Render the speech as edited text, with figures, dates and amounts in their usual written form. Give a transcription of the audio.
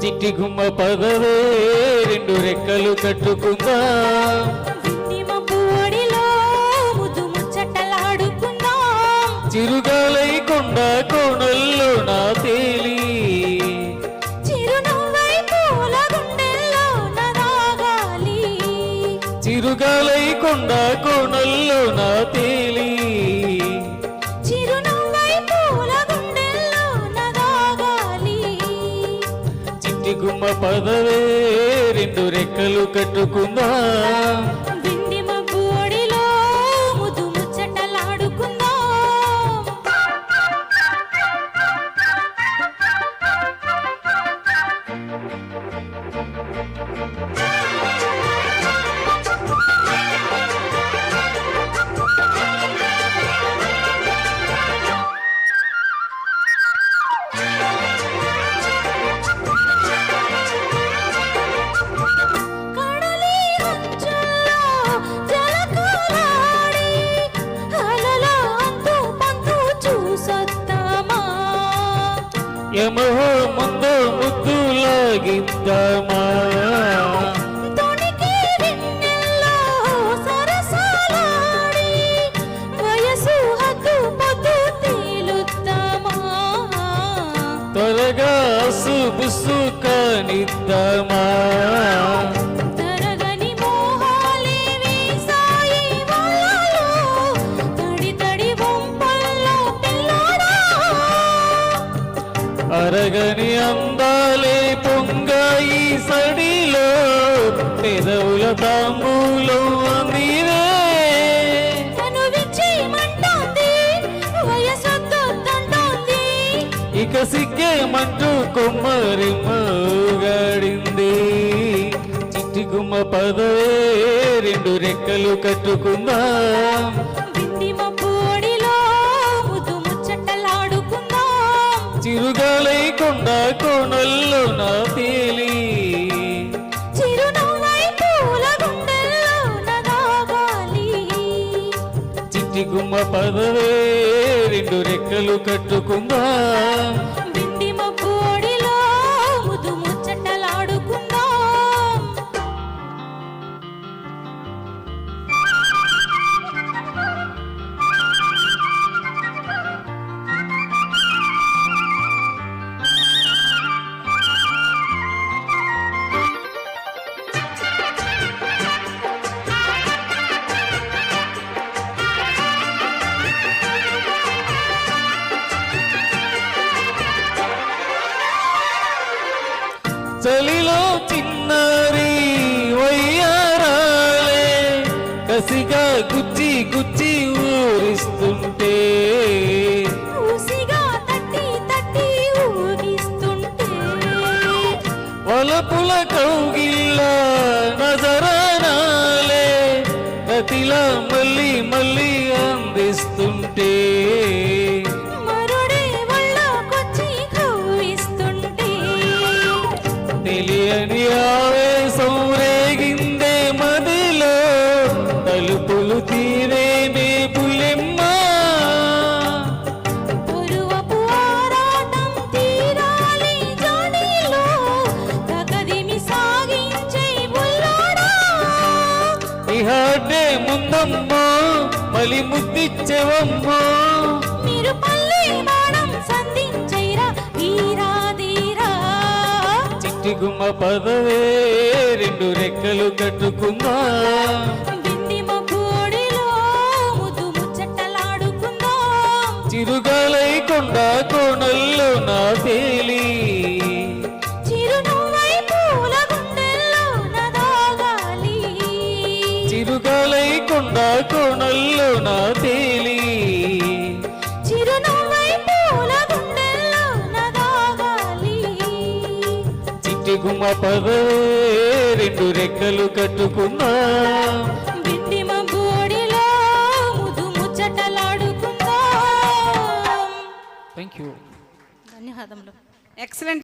చిట్టి గుమ్మ పదవే రెండు రెక్కలు కట్టుకుందా, చిరుగాలై కొండ కోణల్లో నా తేలి, చిరుగాలై కొండ కోణల్లో నా తేలి, చిట్టి గుమ్మ పదవే రెండు రెక్కలు కట్టుకుందా, యమో ముందు ముద్దులాగిద్దామా, త్వరగా సుబుసు కానిద్దామా, అరగని అందాలే పొంగాయి సడిలో పెదవుల తాంబూలం నీవే, ఇక సిగ్గేమంటూ కొమ్మరి మోగాడింది, చిట్టి గుమ్మ పదవే రెండు రెక్కలు కట్టుకుందా, చిరుగాలై కొండ కోణల్లో నా తేలి, చిట్టి గుమ్మ పదవే రెండు రెక్కలు కట్టుకుందా, చలిలో చిన్నారి వయ్యారాలే కసిగా గుచ్చి గుచ్చి ఊరిస్తుంటే, వలపుల కౌగిల్ల నజరానాలే గతిలా మళ్ళీ మళ్ళీ అందిస్తుంటే, తెలియని ఆవేశం రేగిందే మదిలో తలుపులు తీరేనే పుల్లెమ్మ, ఇహాడే ముందమ్మో మలి ముద్దిచ్చెవమ్మో, చిట్టి గుమ్మ పదవే రెండు రెక్కలు కట్టుకుందా, చిరుగాలై కొండ కోణల్లో నా తేలి, చిరుగాలై కొండ కోణల్లో నా తేలి, చిట్టి గుమ్మ పదవే రెండు రెక్కలు కట్టుకున్నా, థ్యాంక్ యూ. ధన్యవాదములు. ఎక్సలెంట్.